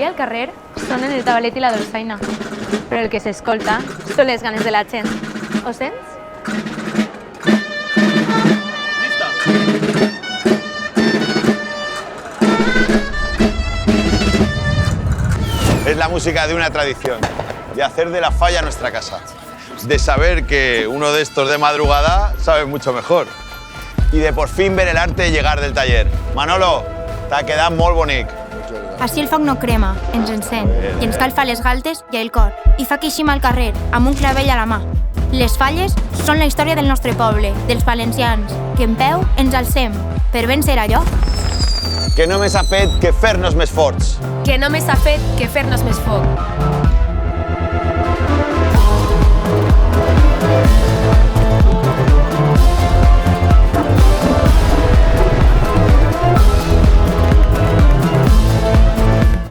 al carrer sonen el tabalet i la dolçaina, però el que s'escolta són les ganes de la gent. Ho sents? Es la música de una tradición, de hacer de la falla nuestra casa, de saber que uno de estos de madrugada sabe mucho mejor y de por fin ver el arte llegar del taller. Manolo, t'ha quedat molt bonic. Així el foc no crema, ens encén, i ens calfa les galtes i el cor, i fa que eixim al carrer, amb un clavell a la mà. Les falles són la història del nostre poble, dels valencians, que en peu ens alcem, per vèncer allò que només ha fet que fer-nos més forts. Que només ha fet que fer-nos més foc.